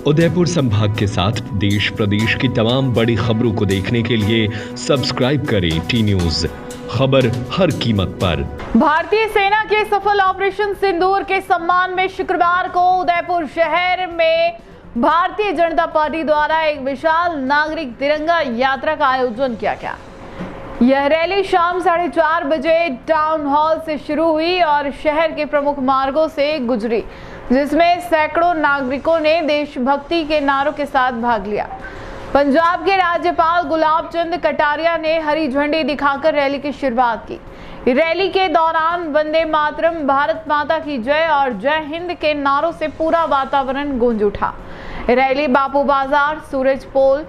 उदयपुर संभाग के साथ देश प्रदेश की तमाम बड़ी खबरों को देखने के लिए सब्सक्राइब करें टी न्यूज, खबर हर कीमत पर। भारतीय सेना के सफल ऑपरेशन सिंदूर के सम्मान में शुक्रवार को उदयपुर शहर में भारतीय जनता पार्टी द्वारा एक विशाल नागरिक तिरंगा यात्रा का आयोजन किया गया। यह रैली शाम 4:30 बजे टाउन हॉल से शुरू हुई और शहर के प्रमुख मार्गों से गुजरी, जिसमें सैकड़ों नागरिकों ने देशभक्ति के नारों के साथ भाग लिया। पंजाब के राज्यपाल गुलाब चंद कटारिया ने हरी झंडी दिखाकर रैली की शुरुआत की। रैली के दौरान वंदे मातरम, भारत माता की जय और जय हिंद के नारों से पूरा वातावरण गूंज उठा। रैली बापू बाजार, सूरज पोल,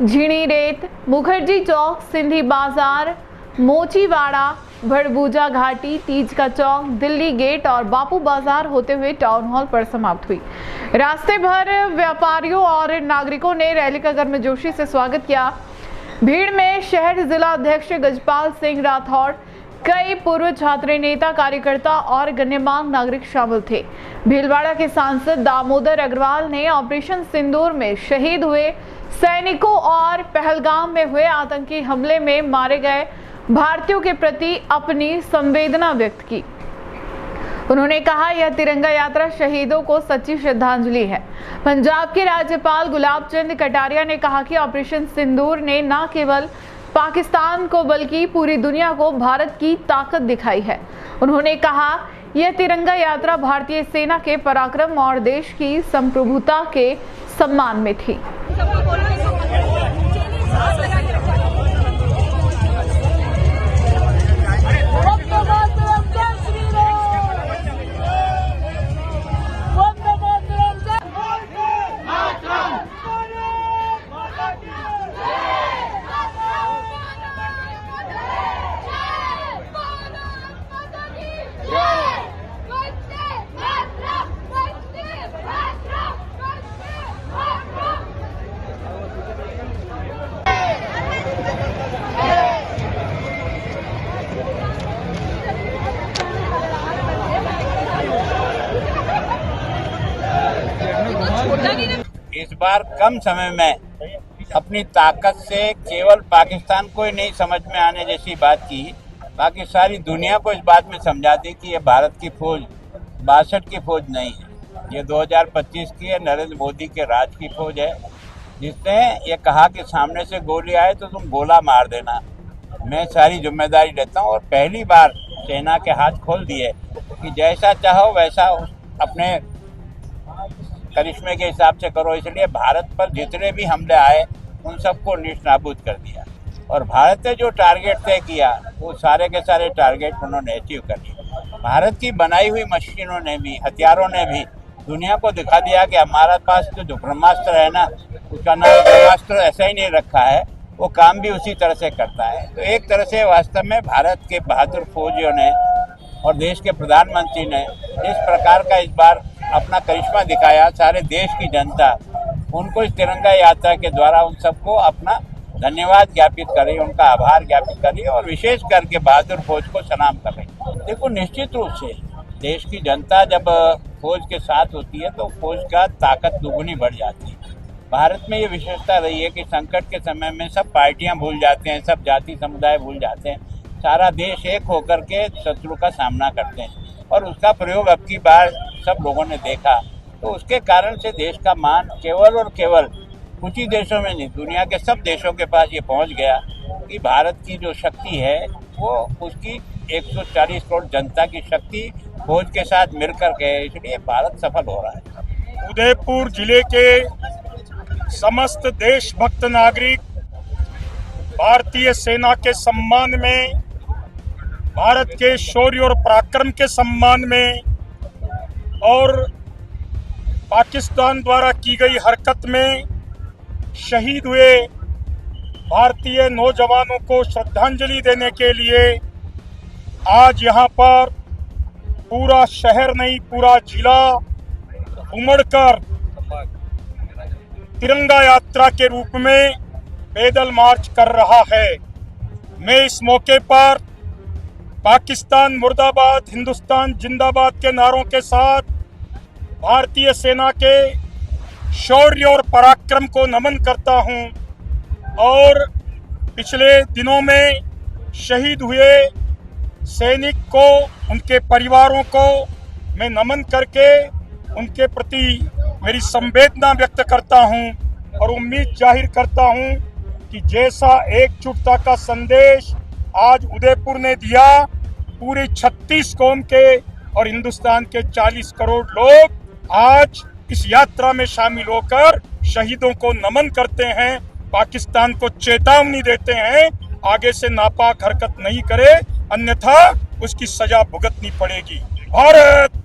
झीणी रेत, मुखर्जी चौक, सिंधी बाजार, मोचीवाड़ा, भड़बूजा घाटी, तीज का चौक, दिल्ली गेट और बापू बाजार होते हुए टाउन हॉल पर समाप्त हुई। रास्ते भर व्यापारियों और नागरिकों ने रैली का गर्मजोशी से स्वागत किया। भीड़ में शहर जिला अध्यक्ष गजपाल सिंह राठौड़, कई पूर्व छात्र नेता, कार्यकर्ता और गण्यमान्य नागरिक शामिल थे। भीलवाड़ा के सांसद दामोदर अग्रवाल ने ऑपरेशन सिंदूर में शहीद हुए सैनिकों और पहलगाम में हुए आतंकी हमले में मारे गए भारतीयों के प्रति अपनी संवेदना व्यक्त की। उन्होंने कहा, यह तिरंगा यात्रा शहीदों को सच्ची श्रद्धांजलि है। पंजाब के राज्यपाल गुलाब चंद कटारिया ने कहा कि ऑपरेशन सिंदूर ने न केवल पाकिस्तान को बल्कि पूरी दुनिया को भारत की ताकत दिखाई है। उन्होंने कहा, यह तिरंगा यात्रा भारतीय सेना के पराक्रम और देश की संप्रभुता के सम्मान में थी। इस बार कम समय में अपनी ताकत से केवल पाकिस्तान को ही नहीं समझ में आने जैसी बात की, बाकी सारी दुनिया को इस बात में समझा दी कि ये भारत की फौज 62 की फौज नहीं है, ये 2025 की है, नरेंद्र मोदी के राज की फौज है, जिसने ये कहा कि सामने से गोली आए तो तुम गोला मार देना, मैं सारी जिम्मेदारी लेता हूँ। और पहली बार सेना के हाथ खोल दिए कि जैसा चाहो वैसा अपने करिश्मे के हिसाब से करो। इसलिए भारत पर जितने भी हमले आए उन सबको निष्नाबूद कर दिया और भारत ने जो टारगेट तय किया वो सारे के सारे टारगेट उन्होंने अचीव कर लिए। भारत की बनाई हुई मशीनों ने भी, हथियारों ने भी दुनिया को दिखा दिया कि हमारे पास जो ब्रह्मास्त्र है ना, उसका नाम ब्रह्मास्त्र ऐसा ही नहीं रखा है, वो काम भी उसी तरह से करता है। तो एक तरह से वास्तव में भारत के बहादुर फौजियों ने और देश के प्रधानमंत्री ने जिस प्रकार का इस बार अपना करिश्मा दिखाया, सारे देश की जनता उनको इस तिरंगा यात्रा के द्वारा उन सबको अपना धन्यवाद ज्ञापित करें, उनका आभार ज्ञापित करें और विशेष करके बहादुर फौज को सलाम करें। देखो, निश्चित रूप से देश की जनता जब फौज के साथ होती है तो फौज का ताकत दुगुनी बढ़ जाती है। भारत में ये विशेषता रही है कि संकट के समय में सब पार्टियां भूल जाते हैं, सब जाति समुदाय भूल जाते हैं, सारा देश एक होकर के शत्रु का सामना करते हैं और उसका प्रयोग अब की बार सब लोगों ने देखा। तो उसके कारण से देश का मान केवल और केवल कुछ ही देशों में नहीं, दुनिया के सब देशों के पास ये पहुंच गया कि भारत की जो शक्ति है वो उसकी 140 करोड़ जनता की शक्ति फौज के साथ मिलकर के, इसलिए भारत सफल हो रहा है। उदयपुर जिले के समस्त देशभक्त नागरिक भारतीय सेना के सम्मान में, भारत के शौर्य और पराक्रम के सम्मान में और पाकिस्तान द्वारा की गई हरकत में शहीद हुए भारतीय नौजवानों को श्रद्धांजलि देने के लिए आज यहाँ पर पूरा शहर नहीं, पूरा जिला उमड़कर तिरंगा यात्रा के रूप में पैदल मार्च कर रहा है। मैं इस मौके पर पाकिस्तान मुर्दाबाद, हिंदुस्तान जिंदाबाद के नारों के साथ भारतीय सेना के शौर्य और पराक्रम को नमन करता हूं और पिछले दिनों में शहीद हुए सैनिक को, उनके परिवारों को मैं नमन करके उनके प्रति मेरी संवेदना व्यक्त करता हूं और उम्मीद जाहिर करता हूं कि जैसा एकजुटता का संदेश आज उदयपुर ने दिया, पूरे 36 कौम के और हिंदुस्तान के 40 करोड़ लोग आज इस यात्रा में शामिल होकर शहीदों को नमन करते हैं, पाकिस्तान को चेतावनी देते हैं आगे से नापाक हरकत नहीं करे, अन्यथा उसकी सजा भुगतनी पड़ेगी। भारत